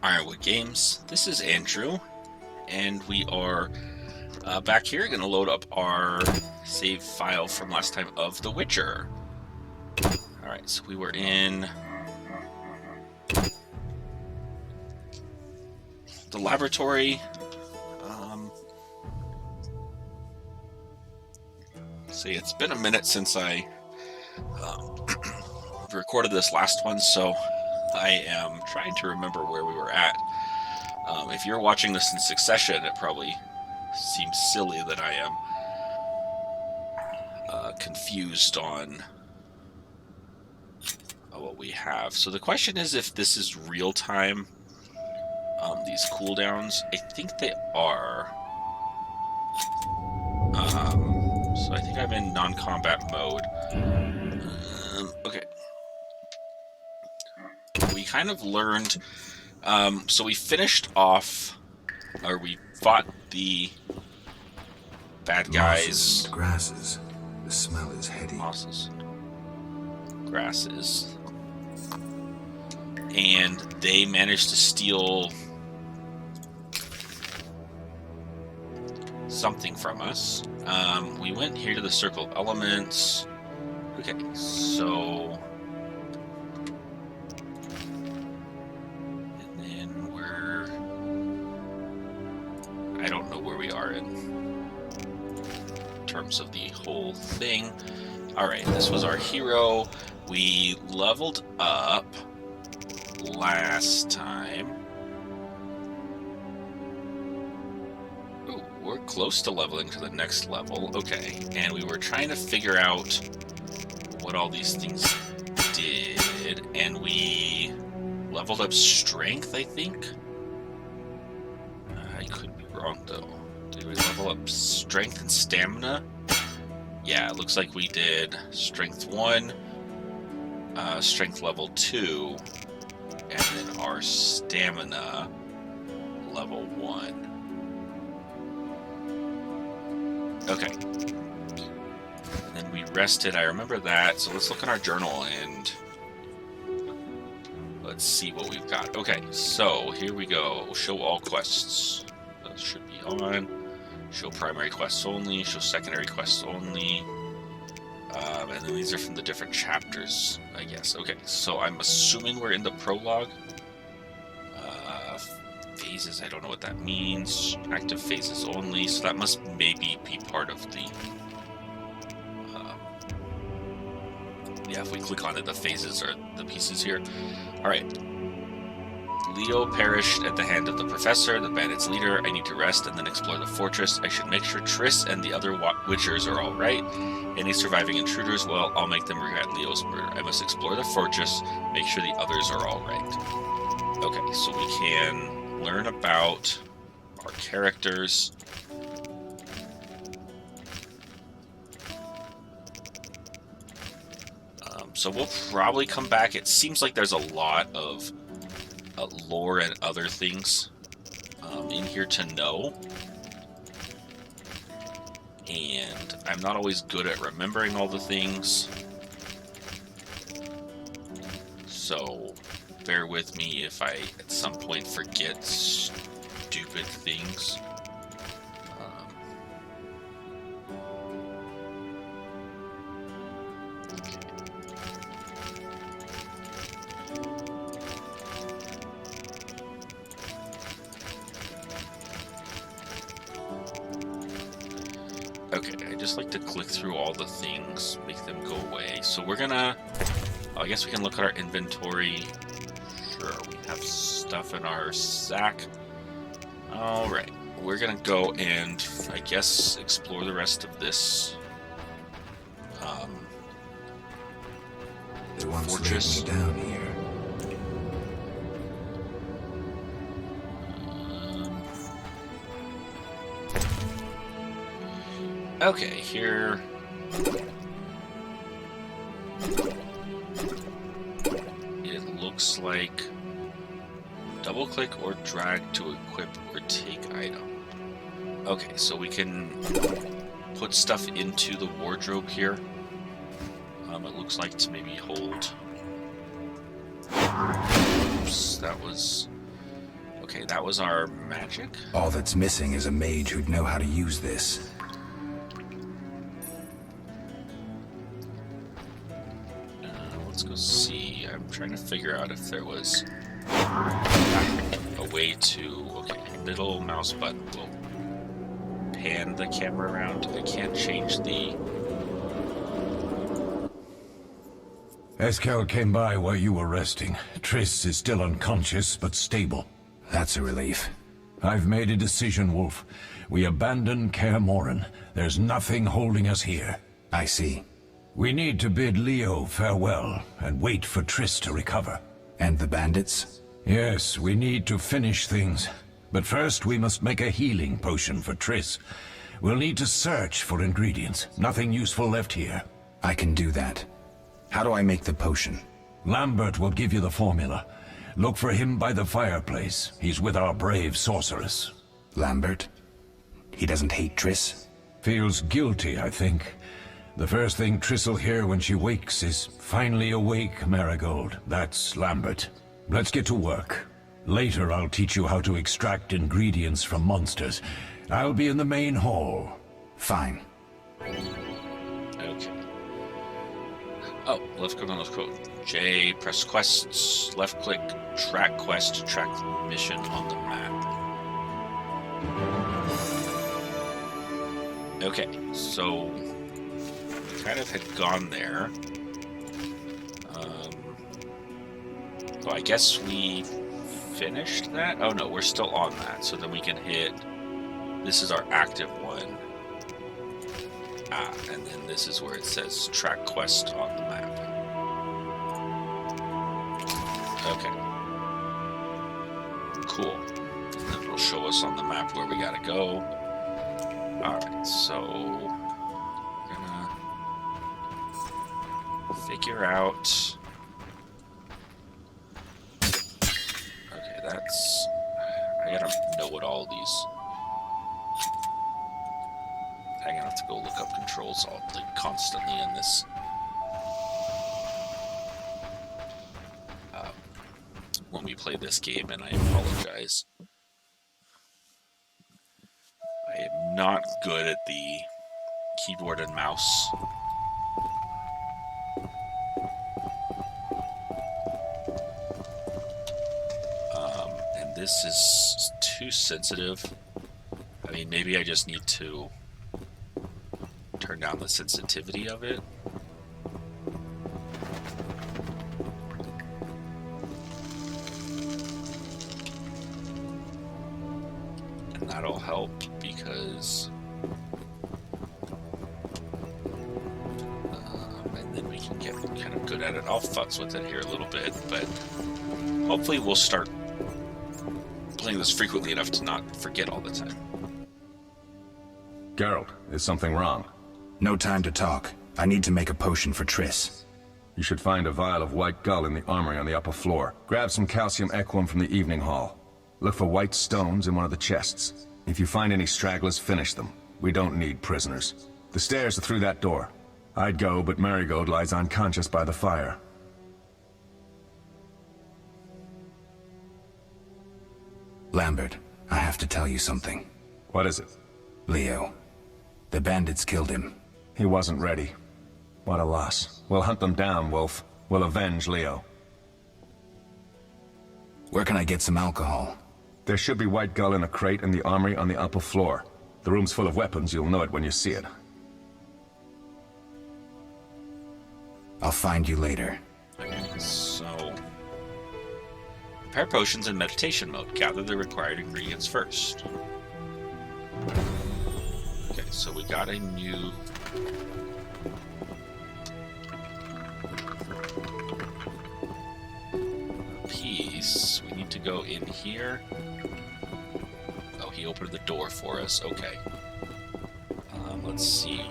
Ironwood Games. This is Andrew, and we are back here going to load up our save file from last time of The Witcher. Alright, so we were in the laboratory. See, it's been a minute since I recorded this last one, so I am trying to remember where we were at. If you're watching this in succession, it probably seems silly that I am confused on what we have. So the question is if this is real time, these cooldowns. I think they are. So I think I'm in non-combat mode. Okay. We kind of learned... so we finished off, or we fought the bad guys. And grasses. The smell is heady. Mosses. Grasses. And they managed to steal something from us. We went here to the Circle of Elements. Okay, so... And then we're... I don't know where we are in terms of the whole thing. Alright, this was our hero. We leveled up last time. Ooh, we're close to leveling to the next level. Okay, and we were trying to figure out what all these things did, and we leveled up strength, I think. I could be wrong, though. Did we level up strength and stamina? Yeah, it looks like we did strength 1, strength level 2, and then our stamina level 1. Okay. And then we rested, I remember that, so let's look at our journal and let's see what we've got. Okay, so here we go. Show all quests. That should be on. Show primary quests only, show secondary quests only. And then these are from the different chapters, I guess. Okay, so I'm assuming we're in the prologue. Phases, I don't know what that means. Active phases only, so that must maybe be part of the... yeah, if we click on it, the phases are the pieces here. Alright. Leo perished at the hand of the professor, the bandit's leader. I need to rest and then explore the fortress. I should make sure Triss and the other Witchers are alright. Any surviving intruders, well, I'll make them regret Leo's murder. I must explore the fortress, make sure the others are alright. Okay, so we can learn about our characters. So we'll probably come back. It seems like there's a lot of lore and other things in here to know. And I'm not always good at remembering all the things. So bear with me if I at some point forget stupid things. Okay, I just like to click through all the things, make them go away. So we're gonna... I guess we can look at our inventory. Sure, we have stuff in our sack. Alright, we're gonna go and, I guess, explore the rest of this They once fortress. laid me down here. Okay, here... It looks like double click or drag to equip or take item. Okay, so we can put stuff into the wardrobe here. It looks like to maybe hold... Oops, that was Okay, that was our magic. All that's missing is a mage who'd know how to use this. Let's go see. I'm trying to figure out if there was a way to... Okay, middle mouse button will pan the camera around. I can't change the... Eskel came by while you were resting. Triss is still unconscious, but stable. That's a relief. I've made a decision, Wolf. We abandon Kaer Morhen. There's nothing holding us here. I see. We need to bid Leo farewell and wait for Triss to recover. And the bandits? Yes, we need to finish things. But first we must make a healing potion for Triss. We'll need to search for ingredients. Nothing useful left here. I can do that. How do I make the potion? Lambert will give you the formula. Look for him by the fireplace. He's with our brave sorceress. Lambert? He doesn't hate Triss? Feels guilty, I think. The first thing Triss will hear when she wakes is, "Finally awake, Marigold." That's Lambert. Let's get to work. Later I'll teach you how to extract ingredients from monsters. I'll be in the main hall. Fine. Okay. Oh, left click on this quote. J, press quests, left click, track quest, track mission on the map. Okay, so we kind of had gone there. Oh, I guess we finished that? Oh no, we're still on that, so then we can hit... This is our active one. Ah, and then this is where it says track quest on the map. Okay. Cool. And then it'll show us on the map where we gotta go. Alright, so... we're gonna... figure out... Okay, that's... I gotta know what all these... I'm gonna have to go look up controls all, like, constantly in this. When we play this game, and I apologize. I am not good at the keyboard and mouse. And this is too sensitive. I mean, maybe I just need to turn down the sensitivity of it. And that'll help because... and then we can get kind of good at it. I'll futz with it here a little bit, but hopefully we'll start playing this frequently enough to not forget all the time. Geralt, is something wrong? No time to talk. I need to make a potion for Triss. You should find a vial of white gull in the armory on the upper floor. Grab some calcium equum from the evening hall. Look for white stones in one of the chests. If you find any stragglers, finish them. We don't need prisoners. The stairs are through that door. I'd go, but Marigold lies unconscious by the fire. Lambert, I have to tell you something. What is it? Leo. The bandits killed him. He wasn't ready. What a loss. We'll hunt them down, Wolf. We'll avenge Leo. Where can I get some alcohol? There should be white gull in a crate in the armory on the upper floor. The room's full of weapons. You'll know it when you see it. I'll find you later. Okay, so... prepare potions in meditation mode. Gather the required ingredients first. Okay, so we got a new... piece. We need to go in here. Oh, he opened the door for us. Okay. Let's see. Do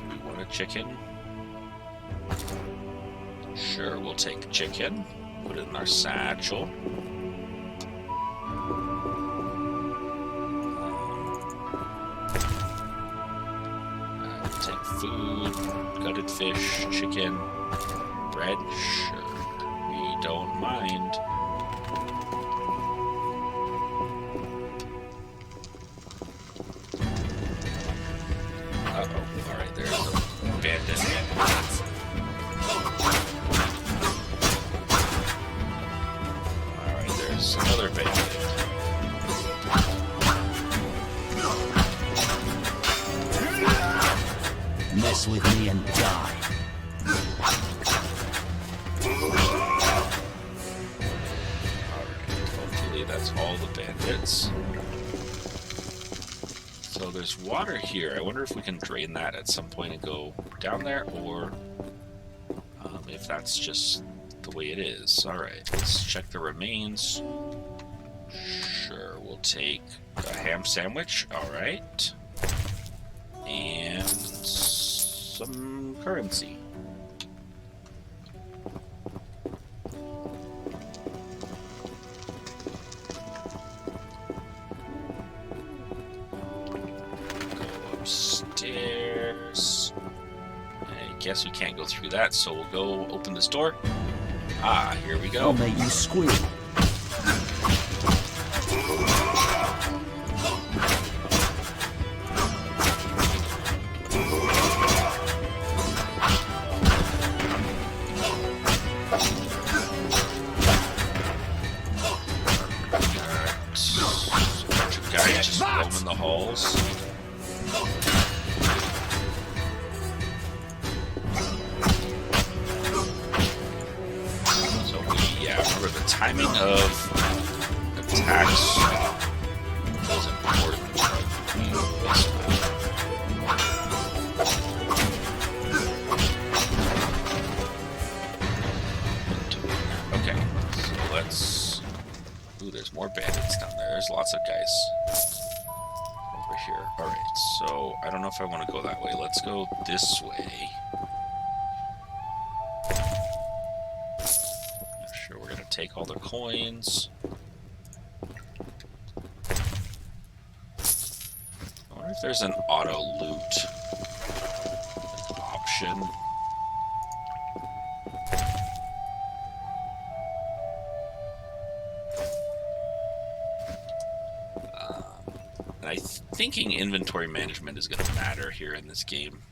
we want a chicken? Sure, we'll take chicken. Put it in our satchel. Take food, gutted fish, chicken, bread. Sure. We don't mind. Uh-oh. Alright, there's a bandit. Alright, there's another bandit. Mess with me and die. Alright, hopefully that's all the bandits. So there's water here. I wonder if we can drain that at some point and go down there, or if that's just the way it is. Alright, let's check the remains. Sure, we'll take a ham sandwich. Alright. And some currency. Upstairs. I guess we can't go through that, so we'll go open this door. Ah, here we go. I'll make you squeal. Guys just roaming the halls. So remember the timing of attacks is important. Okay, so let's... Ooh, there's more bandits down there. There's lots of guys over here. Alright, so I don't know if I want to go that way. Let's go this way. Sure, we're gonna take all the coins. I wonder if there's an auto loot option. I'm thinking inventory management is going to matter here in this game.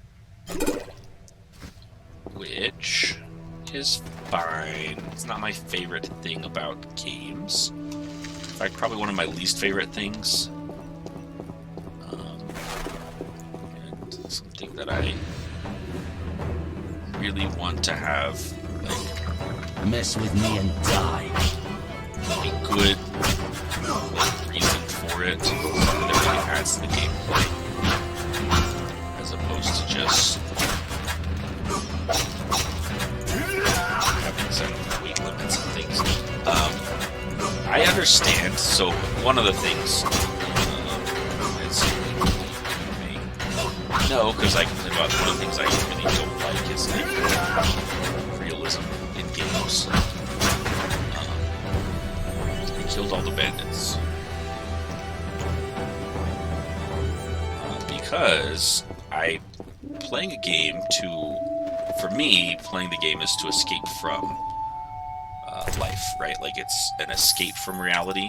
Which is fine. It's not my favorite thing about games. In fact, probably one of my least favorite things. And something that I really want to have, like, Mess with me and die. a good reason for it, something that really adds to the gameplay, as opposed to just having some weight limits and things. I understand. So one of the things no, because I can think about one of the things I really don't like is like realism in games. I killed all the bandits. Because playing a game for me, playing the game is to escape from life, right? Like, it's an escape from reality.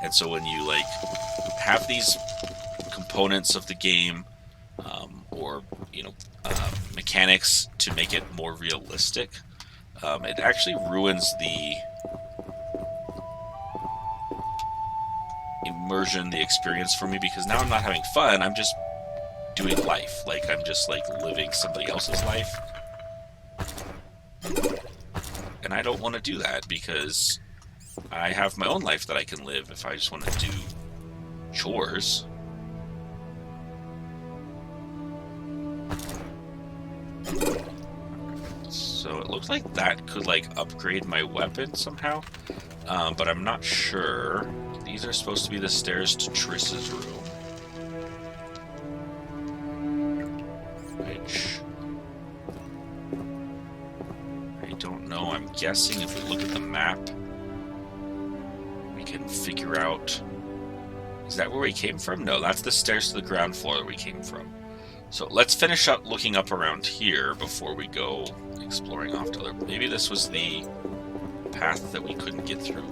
And so when you, like, have these components of the game, or, you know, mechanics to make it more realistic, it actually ruins the immersion, the experience for me, because now I'm not having fun, I'm just doing life. Like, I'm just, like, living somebody else's life. And I don't want to do that, because I have my own life that I can live if I just want to do chores. So it looks like that could, like, upgrade my weapon somehow, but I'm not sure. These are supposed to be the stairs to Triss's room. Which I don't know. I'm guessing if we look at the map, we can figure out... Is that where we came from? No, that's the stairs to the ground floor that we came from. So let's finish up looking up around here before we go exploring off to the... Maybe this was the path that we couldn't get through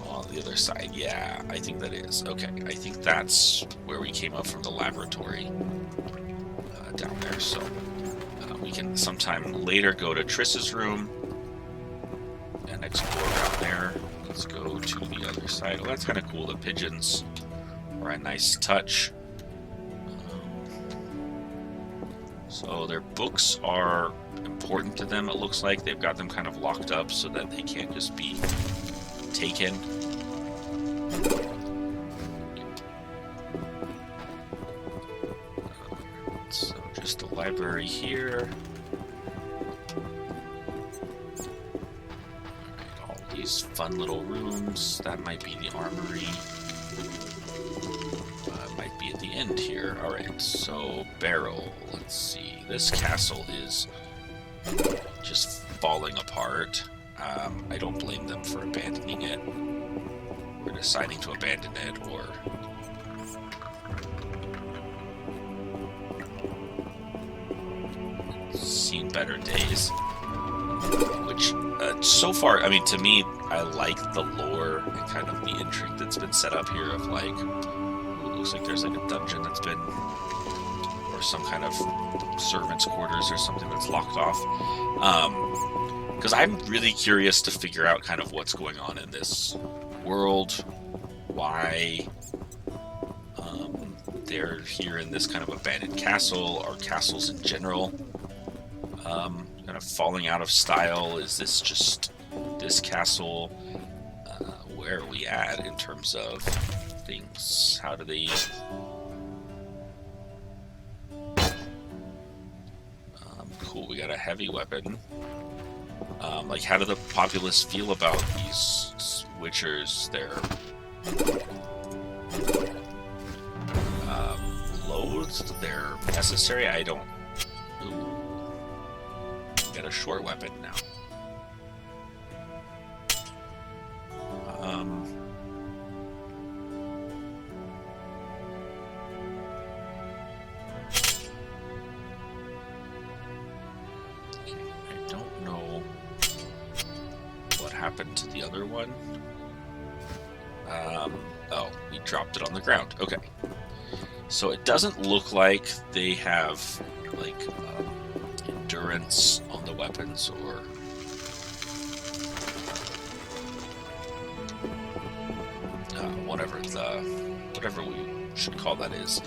on the other side? Yeah, I think that is. Okay, I think that's where we came up from the laboratory down there. So we can sometime later go to Triss's room and explore around there. Let's go to the other side. Oh, that's kind of cool. The pigeons are a nice touch. So their books are important to them, it looks like. They've got them kind of locked up so that they can't just be taken. So just the library here. All these fun little rooms. That might be the armory. Might be at the end here. Alright, so Barrel. Let's see. This castle is just falling apart. I don't blame them for abandoning it, or deciding to abandon it, or seen better days. Which, so far, I mean, to me, I like the lore and kind of the intrigue that's been set up here of, like, ooh, it looks like there's, like, a dungeon that's been, or some kind of servants' quarters or something that's locked off. Because I'm really curious to figure out kind of what's going on in this world, why they're here in this kind of abandoned castle, or castles in general. Kind of falling out of style. Is this just this castle? Where are we at in terms of things? How do they... cool, we got a heavy weapon. Like, how do the populace feel about these witchers? They're loathed? They're necessary? I don't... Ooh. Get a short weapon now. I don't know what happened to the other one. Oh, we dropped it on the ground. Okay. So it doesn't look like they have, like, endurance on the weapons, or whatever we should call that is,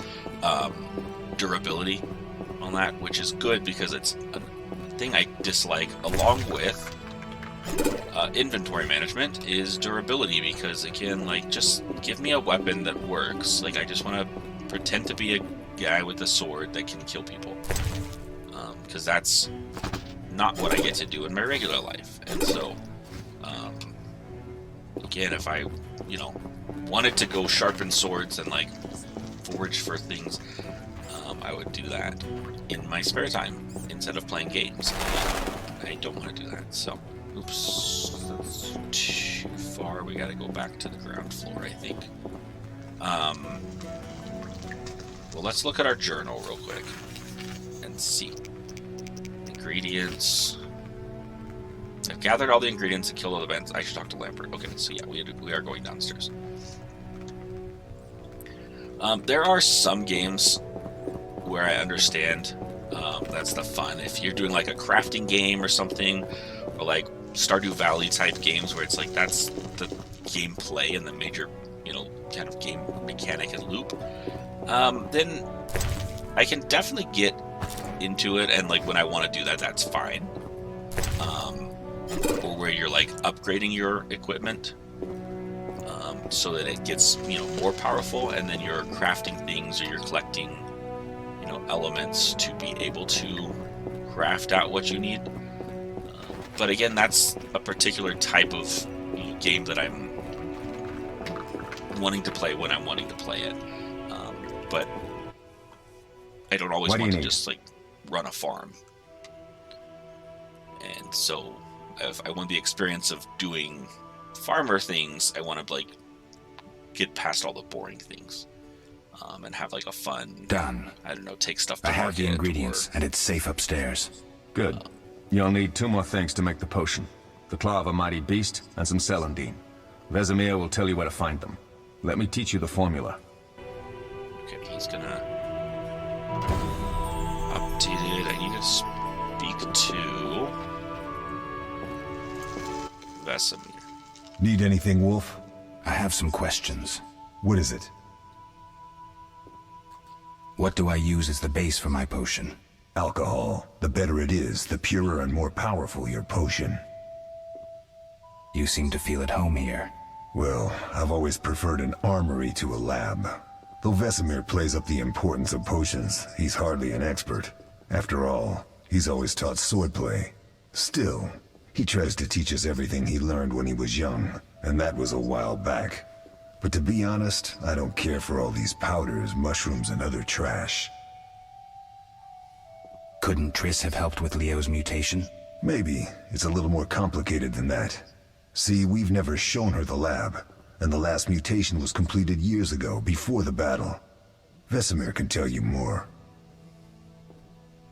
durability on that, which is good because it's a thing I dislike, along with inventory management, is durability, because again, like, just give me a weapon that works. Like, I just want to pretend to be a guy with a sword that can kill people. Because that's not what I get to do in my regular life. And so, again, if I, wanted to go sharpen swords and, like, forge for things, I would do that in my spare time instead of playing games. I don't want to do that. So, oops, that's too far. We got to go back to the ground floor, I think. Well, let's look at our journal real quick and see. Ingredients. I've gathered all the ingredients and killed all the bands. I should talk to Lambert. Okay, so yeah, we are going downstairs. There are some games where I understand that's the fun. If you're doing like a crafting game or something, or like Stardew Valley type games where it's like that's the gameplay and the major, kind of game mechanic and loop, then I can definitely get into it, and like when I want to do that, that's fine. Or where you're like upgrading your equipment so that it gets more powerful, and then you're crafting things, or you're collecting elements to be able to craft out what you need. But again, that's a particular type of game that I'm wanting to play when I'm wanting to play it. But I don't always want to just like run a farm. And so if I want the experience of doing farmer things, I want to like get past all the boring things. And have like a fun... Done. I don't know, take stuff to I have market, the ingredients, or... and it's safe upstairs. Good. You'll need 2 more things to make the potion. the claw of a mighty beast, and some celandine. Vesemir will tell you where to find them. Let me teach you the formula. Okay, he's gonna update it. I need to speak to Vesemir. Need anything, Wolf? I have some questions. What is it? What do I use as the base for my potion? Alcohol. The better it is, the purer and more powerful your potion. You seem to feel at home here. Well, I've always preferred an armory to a lab. Though Vesemir plays up the importance of potions, he's hardly an expert. After all, he's always taught swordplay. Still, he tries to teach us everything he learned when he was young, and that was a while back. But to be honest, I don't care for all these powders, mushrooms, and other trash. Couldn't Triss have helped with Leo's mutation? Maybe. It's a little more complicated than that. See, we've never shown her the lab, and the last mutation was completed years ago, before the battle. Vesemir can tell you more.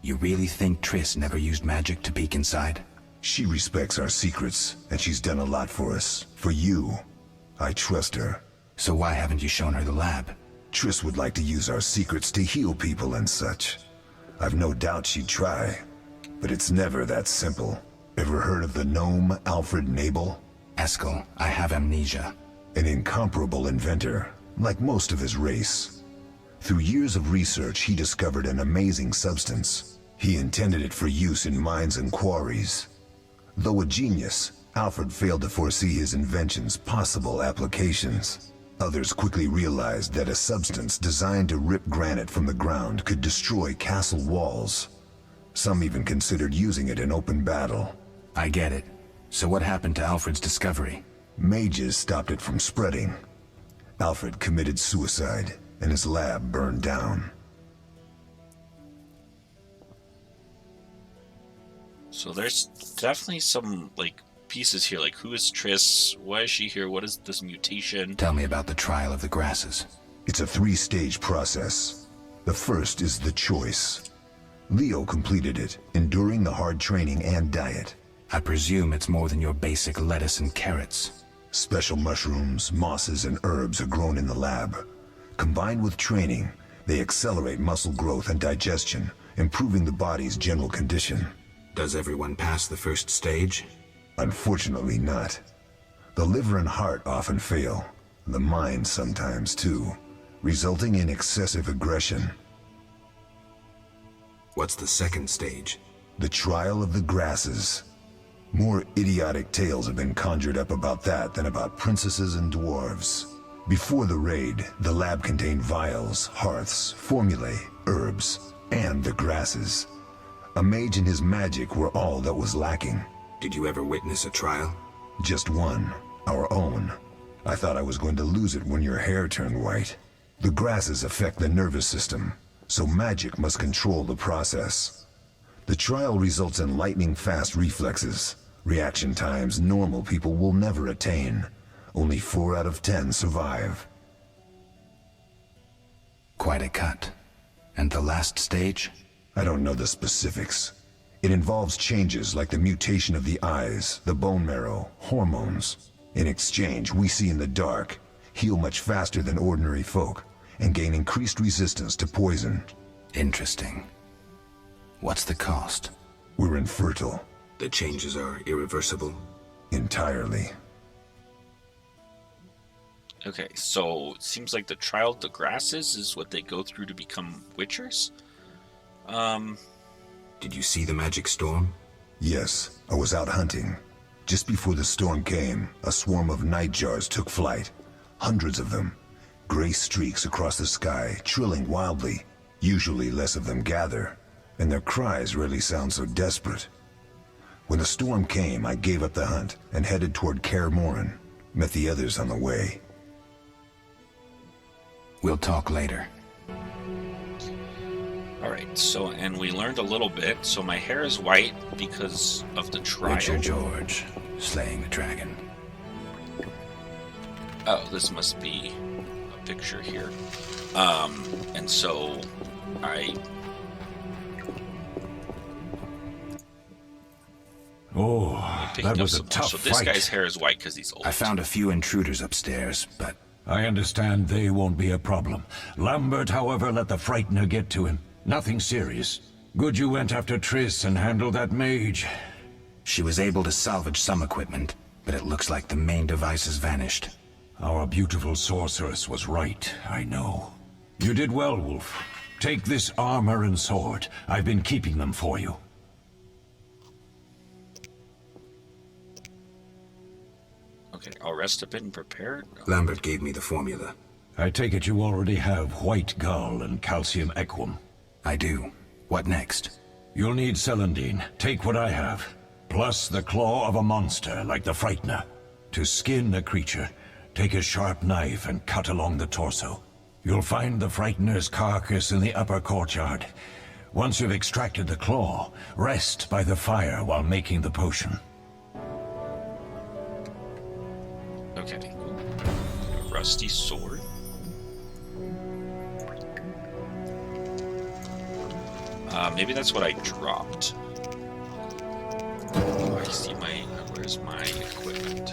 You really think Triss never used magic to peek inside? She respects our secrets, and she's done a lot for us. For you. I trust her. So why haven't you shown her the lab? Triss would like to use our secrets to heal people and such. I've no doubt she'd try, but it's never that simple. Ever heard of the gnome Alfred Nabel? Eskel, I have amnesia. An incomparable inventor, like most of his race. Through years of research, he discovered an amazing substance. He intended it for use in mines and quarries. Though a genius, Alfred failed to foresee his invention's possible applications. Others quickly realized that a substance designed to rip granite from the ground could destroy castle walls. Some even considered using it in open battle. I get it. So what happened to Alfred's discovery? Mages stopped it from spreading. Alfred committed suicide, and his lab burned down. So there's definitely some, like, pieces here. Like, who is Triss? Why is she here? What is this mutation? Tell me about the trial of the grasses. It's a three-stage process. The first is the choice. Leo completed it, enduring the hard training and diet. I presume it's more than your basic lettuce and carrots. Special mushrooms, mosses, and herbs are grown in the lab. Combined with training, they accelerate muscle growth and digestion, improving the body's general condition. Does everyone pass the first stage? Unfortunately not. The liver and heart often fail, the mind sometimes too, resulting in excessive aggression. What's the second stage? The trial of the grasses. More idiotic tales have been conjured up about that than about princesses and dwarves. Before the raid, the lab contained vials, hearths, formulae, herbs, and the grasses. A mage and his magic were all that was lacking. Did you ever witness a trial? Just one, our own. I thought I was going to lose it when your hair turned white. The grasses affect the nervous system, so magic must control the process. The trial results in lightning-fast reflexes, reaction times normal people will never attain. Only 4 out of 10 survive. Quite a cut. And the last stage? I don't know the specifics. It involves changes like the mutation of the eyes, the bone marrow, hormones. In exchange, we see in the dark, heal much faster than ordinary folk, and gain increased resistance to poison. Interesting. What's the cost? We're infertile. The changes are irreversible? Entirely. Okay, so it seems like the trial of the grasses is what they go through to become witchers? Did you see the magic storm? Yes, I was out hunting. Just before the storm came, a swarm of nightjars took flight. Hundreds of them. Gray streaks across the sky, trilling wildly. Usually less of them gather, and their cries rarely sound so desperate. When the storm came, I gave up the hunt and headed toward Kaer Morhen. Met the others on the way. We'll talk later. Alright, so, and we learned a little bit. So my hair is white because of the trial. Witcher George, slaying the dragon. Oh, this must be a picture here. And so Oh, Picking that up was a some more. tough So this fight. guy's hair is white because he's old. I found a few intruders upstairs, but I understand they won't be a problem. Lambert, however, let the Frightener get to him. Nothing serious. Good you went after Triss and handled that mage. she was able to salvage some equipment, but it looks like the main device has vanished. Our beautiful sorceress was right, I know. You did well, Wolf. Take this armor and sword. I've been keeping them for you. Okay, I'll rest a bit and prepare. Lambert gave me the formula. I take it you already have White Gull and Calcium Equum. I do. What next? You'll need Celandine. Take what I have. Plus the claw of a monster like the Frightener. To skin a creature, take a sharp knife and cut along the torso. You'll find the Frightener's carcass in the upper courtyard. Once you've extracted the claw, rest by the fire while making the potion. Okay. A rusty sword. Maybe that's what I dropped. Oh, I see my... Where's my equipment?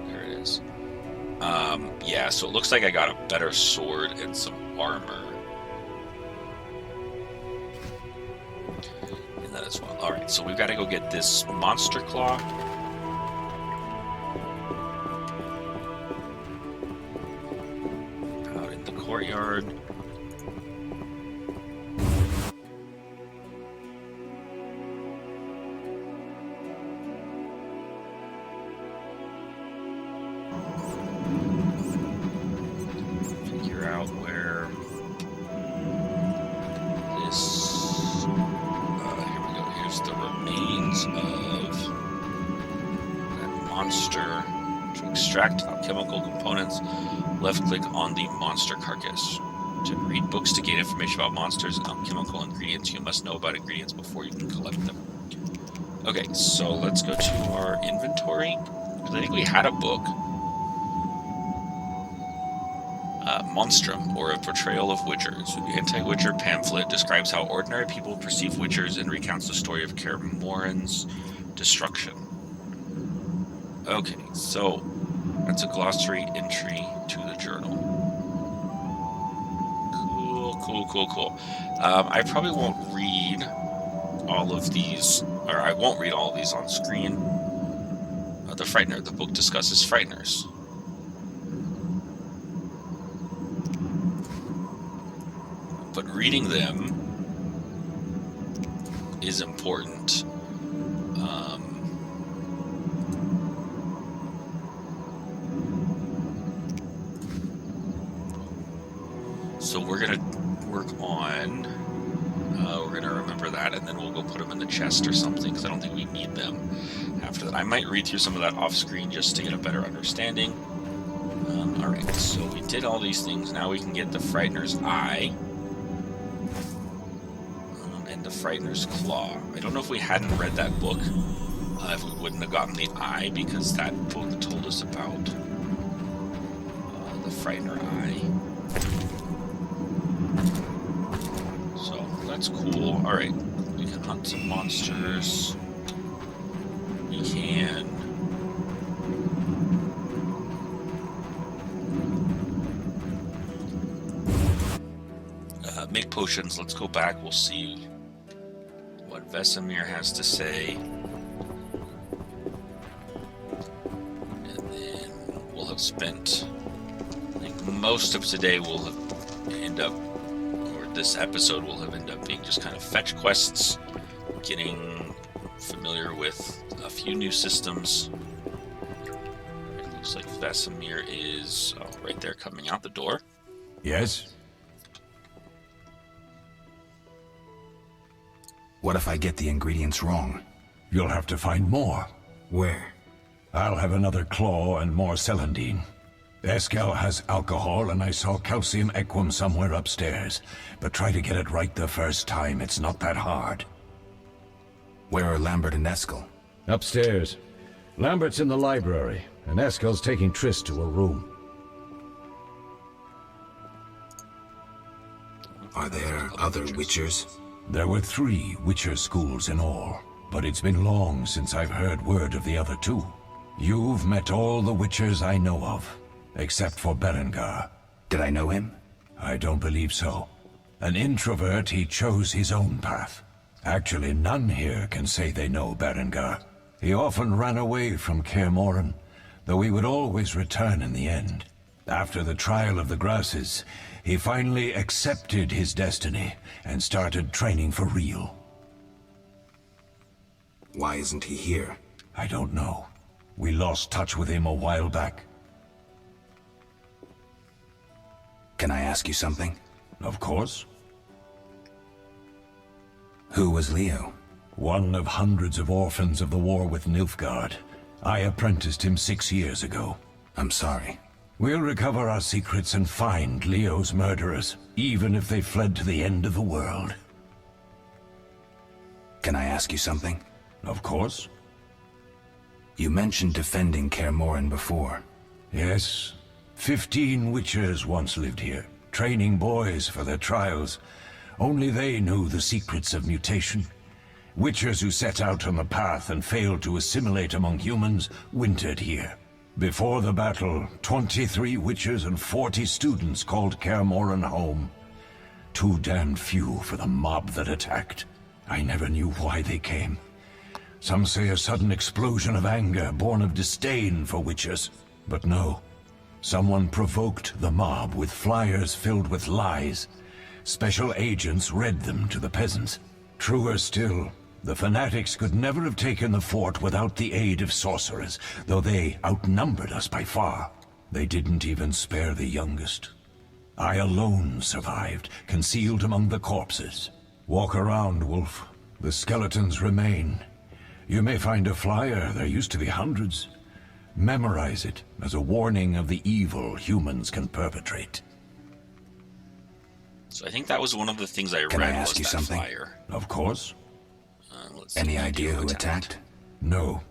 There it is. Yeah, so it looks like I got a better sword and some armor. And that as well. Alright, so we've got to go get this monster claw. Out in the courtyard. Figure out where this... here we go. Here's the remains of that monster. To extract alchemical components, left-click on the monster carcass. To read books to gain information about monsters and alchemical ingredients, you must know about ingredients before you can collect them. Okay, so let's go to our inventory. Because I think we had a book. Monstrum, or A Portrayal of Witchers. The anti-Witcher pamphlet describes how ordinary people perceive Witchers and recounts the story of Kaer Morhen's destruction. Okay, so that's a glossary entry to the journal. Cool. I probably won't read all of these, or I won't read all of these on screen. The Frightener. The book discusses Frighteners. But reading them is important. So we're gonna work on. We're gonna remember that, and then we'll go put them in the chest or something, because I don't think we need them after that. I might read through some of that off screen just to get a better understanding. All right, so we did all these things. Now we can get the Frightener's eye. And the Frightener's claw. I don't know if we hadn't read that book, if we wouldn't have gotten the eye, because that book told us about the Frightener eye. So that's cool. All right, we can hunt some monsters. We can. Make potions. Let's go back. We'll see what Vesemir has to say. And then we'll have spent, I think most of today will have end up, or this episode will have ended up being just kind of fetch quests, getting familiar with a few new systems. It looks like Vesemir is right there coming out the door. Yes? What if I get the ingredients wrong? You'll have to find more. Where? I'll have another claw and more Celandine. Eskel has alcohol, and I saw Calcium Equum somewhere upstairs. But try to get it right the first time. It's not that hard. Where are Lambert and Eskel? Upstairs. Lambert's in the library, and Eskel's taking Triss to a room. Are there other Witchers? There were 3 Witcher schools in all, but it's been long since I've heard word of the other 2. You've met all the Witchers I know of, except for Berengar. Did I know him? I don't believe so. An introvert, he chose his own path. Actually, none here can say they know Berengar. He often ran away from Kaer Morhen, though he would always return in the end. After the trial of the Grasses, he finally accepted his destiny and started training for real. Why isn't he here? I don't know. We lost touch with him a while back. Can I ask you something? Of course. Who was Leo? One of hundreds of orphans of the war with Nilfgaard. I apprenticed him 6 years ago. I'm sorry. We'll recover our secrets and find Leo's murderers, even if they fled to the end of the world. Can I ask you something? Of course. You mentioned defending Kaer Morhen before. Yes. 15 Witchers once lived here, training boys for their trials. Only they knew the secrets of mutation. Witchers who set out on the path and failed to assimilate among humans wintered here. Before the battle, 23 Witchers and 40 students called Kaer Morhen home. Too damn few for the mob that attacked. I never knew why they came. Some say a sudden explosion of anger born of disdain for Witchers. But no. Someone provoked the mob with flyers filled with lies. Special agents read them to the peasants. Truer still, the fanatics could never have taken the fort without the aid of sorcerers, though they outnumbered us by far. They didn't even spare the youngest. I alone survived, concealed among the corpses. Walk around, Wolf. The skeletons remain. You may find a flyer, there used to be hundreds. Memorize it as a warning of the evil humans can perpetrate. So I think that was one of the things I Can I read ask was you that something? flyer. Of course. Let's see, Any idea who attacked? No,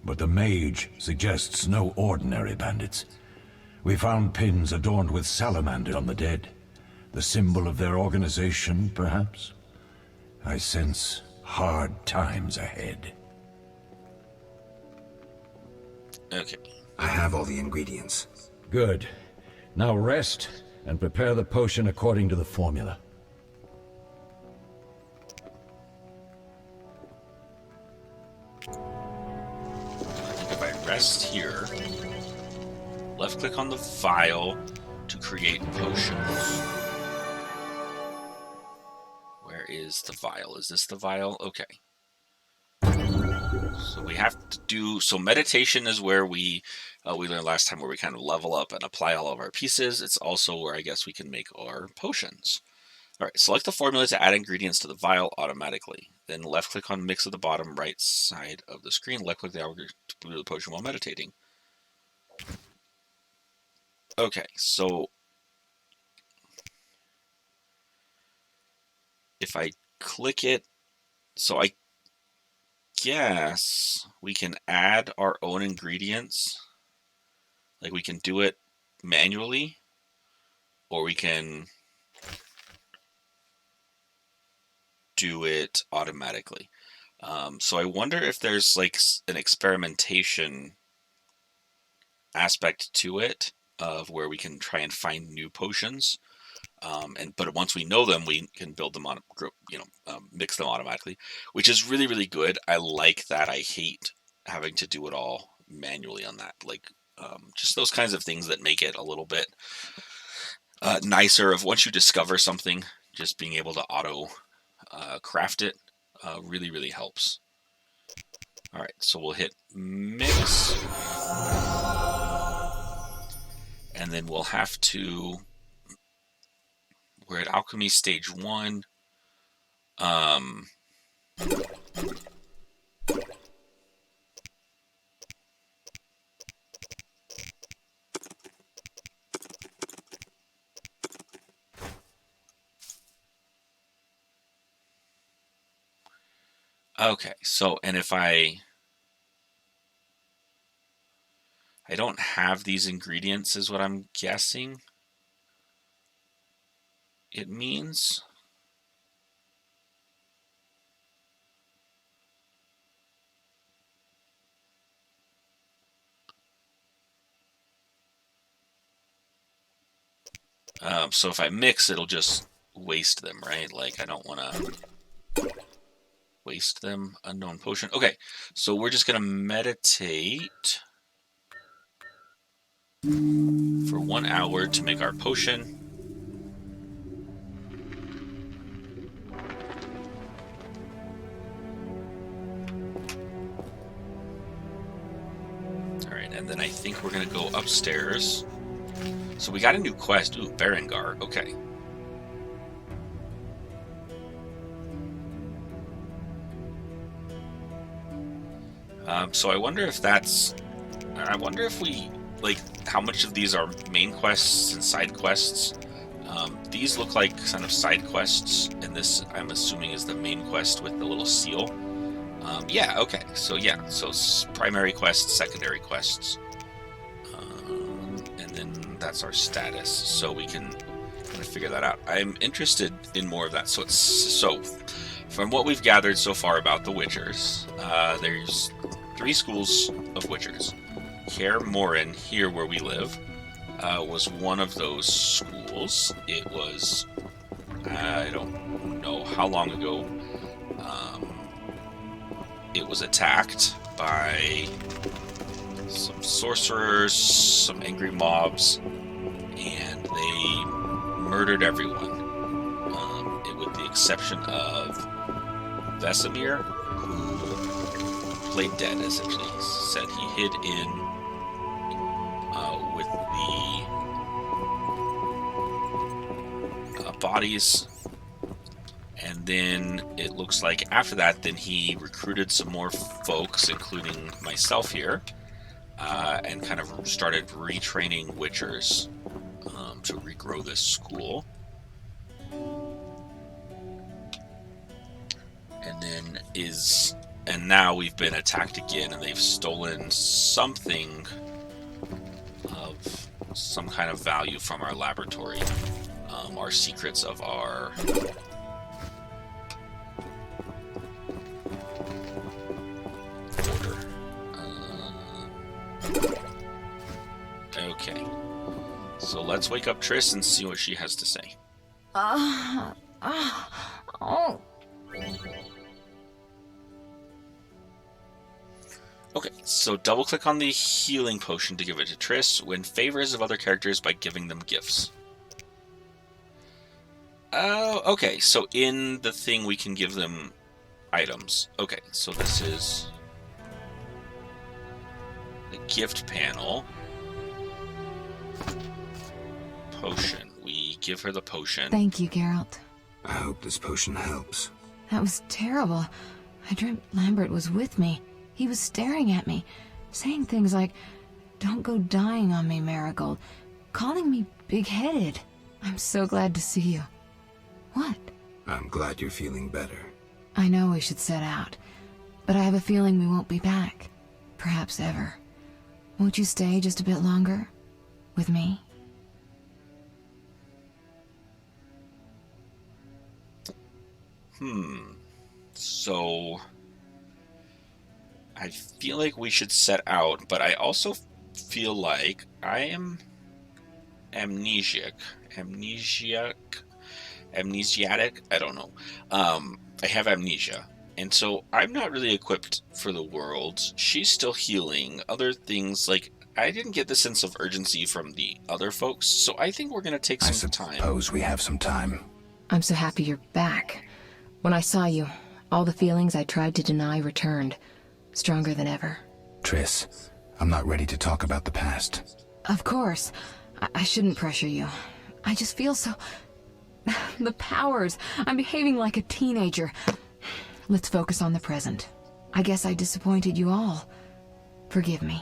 but the mage suggests no ordinary bandits. We found pins adorned with salamander on the dead. The symbol of their organization, perhaps? I sense hard times ahead. Okay. I have all the ingredients. Good. Now rest and prepare the potion according to the formula. If I rest here, left click on the vial to create potions. Where is the vial? Is this the vial? Okay. So we have to do, so meditation is where we learned last time, where we kind of level up and apply all of our pieces. It's also where I guess we can make our potions. All right, select the formula to add ingredients to the vial automatically. Then left click on mix at the bottom right side of the screen. Left click the hour to brew the potion while meditating. Okay, so if I click it, so I guess we can add our own ingredients. Like we can do it manually, or we can do it automatically. So I wonder if there's like an experimentation aspect to it, of where we can try and find new potions. But once we know them, we can build them on, mix them automatically, which is really, really good. I like that. I hate having to do it all manually on that. Like, just those kinds of things that make it a little bit nicer. Of once you discover something, just being able to auto craft it really, really helps. All right, so we'll hit mix, and then we'll have to. We're at alchemy stage 1. Okay, so, and if I don't have these ingredients is what I'm guessing it means. So if I mix, it'll just waste them, right? Like, I don't want to waste them. Unknown potion. Okay, so we're just going to meditate for 1 hour to make our potion. Alright, and then I think we're going to go upstairs. So we got a new quest. Ooh, Berengar. Okay. So I wonder if that's... I wonder if we... Like, how much of these are main quests and side quests? These look like kind of side quests, and this, I'm assuming, is the main quest with the little seal. Yeah, okay. So yeah, so primary quests, secondary quests. And then that's our status, so we can kind of figure that out. I'm interested in more of that. So from what we've gathered so far about the Witchers, there's 3 schools of Witchers. Kaer Morhen, here where we live, was one of those schools. It was, I don't know how long ago, it was attacked by some sorcerers, some angry mobs, and they murdered everyone, with the exception of Vesemir, who played dead, essentially. He said he hid in with the bodies, and then it looks like after that, then he recruited some more folks, including myself here, and kind of started retraining Witchers to regrow this school. And now we've been attacked again, and they've stolen something of some kind of value from our laboratory. Our secrets of our order. Okay. So let's wake up Triss and see what she has to say. Oh. Okay, so double click on the healing potion to give it to Triss. Win favors of other characters by giving them gifts. Oh, okay, so in the thing we can give them items. Okay, so this is the gift panel. Potion. We give her the potion. Thank you, Geralt. I hope this potion helps. That was terrible. I dreamt Lambert was with me. He was staring at me, saying things like, "Don't go dying on me, Marigold," calling me big-headed. I'm so glad to see you. What? I'm glad you're feeling better. I know we should set out, but I have a feeling we won't be back. Perhaps ever. Won't you stay just a bit longer? With me? So I feel like we should set out, but I also feel like I am amnesiac. I don't know. I have amnesia, and so I'm not really equipped for the world. She's still healing. Other things, like, I didn't get the sense of urgency from the other folks, so I think we're gonna take I some time. suppose we have some time. I'm so happy you're back. When I saw you, all the feelings I tried to deny returned, stronger than ever. Triss, I'm not ready to talk about the past. Of course. I shouldn't pressure you. I just feel so... The powers. I'm behaving like a teenager. Let's focus on the present. I guess I disappointed you all. Forgive me.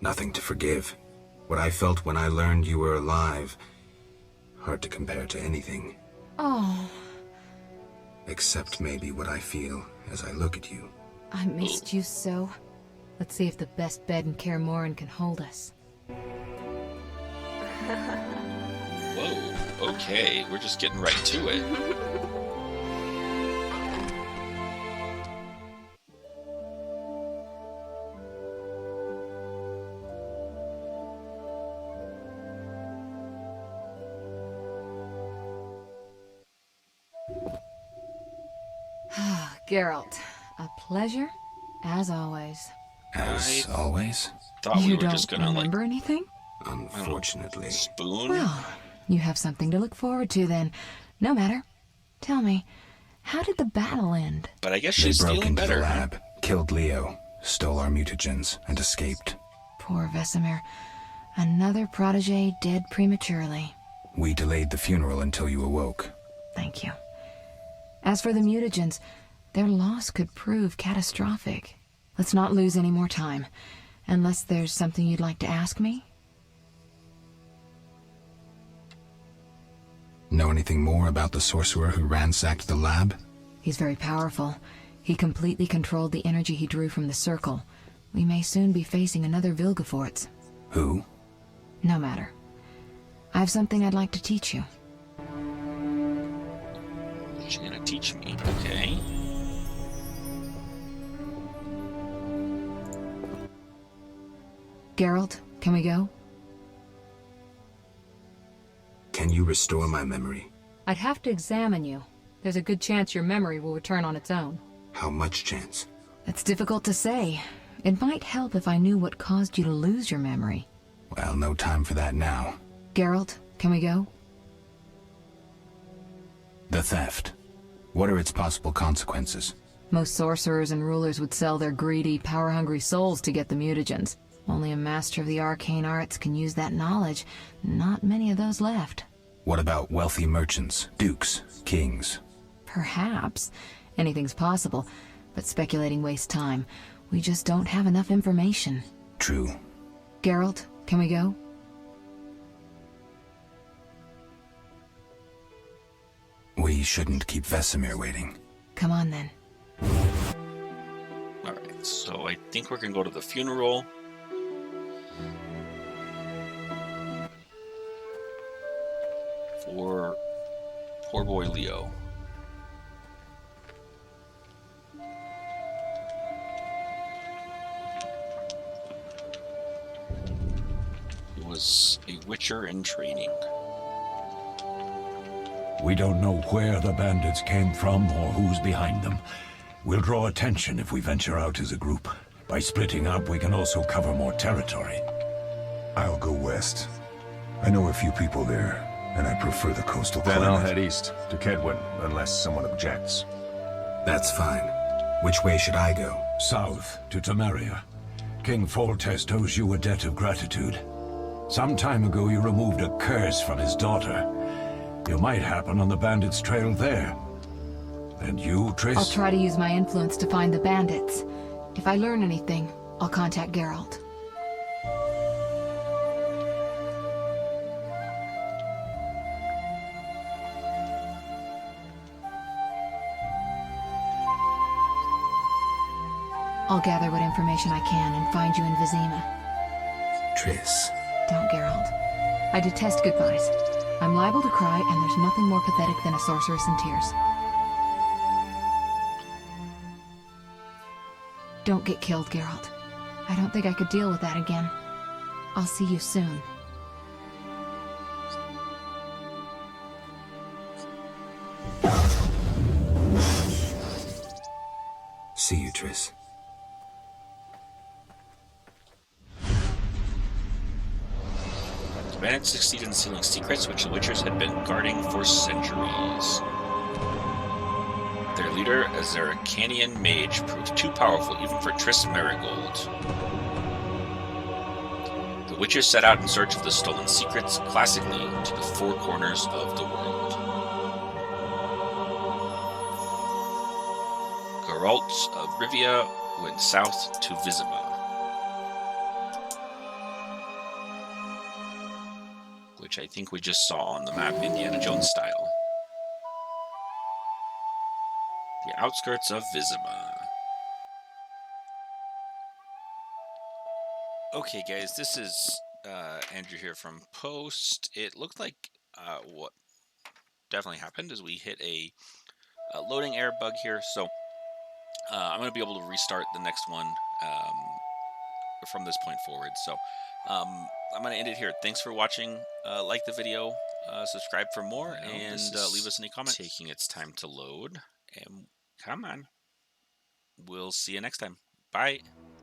Nothing to forgive. What I felt when I learned you were alive, hard to compare to anything. Oh, Except maybe what I feel as I look at you. I missed you so. Let's see if the best bed in Kaer Morhen can hold us. Whoa, okay, we're just getting right to it. Geralt, a pleasure, as always. As always? Thought You we were don't just gonna, like, remember anything? Unfortunately. spoon. Well, you have something to look forward to then. No matter. Tell me, how did the battle end? But I guess They she's broke feeling into better. the lab, killed Leo, stole our mutagens, and escaped. Poor Vesemir. Another protege dead prematurely. We delayed the funeral until you awoke. Thank you. As for the mutagens, their loss could prove catastrophic. Let's not lose any more time. Unless there's something you'd like to ask me? Know anything more about the sorcerer who ransacked the lab? He's very powerful. He completely controlled the energy he drew from the circle. We may soon be facing another Vilgefortz. Who? No matter. I have something I'd like to teach you. She's gonna teach me. Okay. Geralt, can we go? Can you restore my memory? I'd have to examine you. There's a good chance your memory will return on its own. How much chance? It's difficult to say. It might help if I knew what caused you to lose your memory. Well, no time for that now. Geralt, can we go? The theft. What are its possible consequences? Most sorcerers and rulers would sell their greedy, power-hungry souls to get the mutagens. Only a master of the arcane arts can use that knowledge. Not many of those left. What about wealthy merchants, dukes, kings? Perhaps. Anything's possible, but speculating wastes time. We just don't have enough information. True. Geralt, can we go? We shouldn't keep Vesemir waiting. Come on then. Alright, so I think we're gonna go to the funeral. For poor boy Leo. He was a witcher in training. We don't know where the bandits came from or who's behind them. We'll draw attention if we venture out as a group. By splitting up, we can also cover more territory. I'll go west. I know a few people there, and I prefer the coastal Then climate. I'll head east, to Kedwin, unless someone objects. That's fine. Which way should I go? South, to Temeria. King Foltest owes you a debt of gratitude. Some time ago you removed a curse from his daughter. You might happen on the bandits' trail there. And you, Triss? I'll try to use my influence to find the bandits. If I learn anything, I'll contact Geralt. I'll gather what information I can and find you in Vizima. Triss. Don't, Geralt. I detest goodbyes. I'm liable to cry, and there's nothing more pathetic than a sorceress in tears. Don't get killed, Geralt. I don't think I could deal with that again. I'll see you soon. See you, Triss. The bandits succeeded in stealing secrets which the Witchers had been guarding for centuries. Their leader, a Zeracanian mage, proved too powerful even for Triss Merigold. The Witchers set out in search of the stolen secrets, classically to the four corners of the world. Geralt of Rivia went south to Vizima, which I think we just saw on the map, Indiana Jones style. The outskirts of Vizima. Okay, guys, this is Andrew here from Post. It looked like what definitely happened is we hit a loading error bug here, so I'm going to be able to restart the next one from this point forward. So I'm going to end it here. Thanks for watching. Like the video, subscribe for more, and leave us any comments. Taking its time to load. And come on. we'll see you next time. Bye.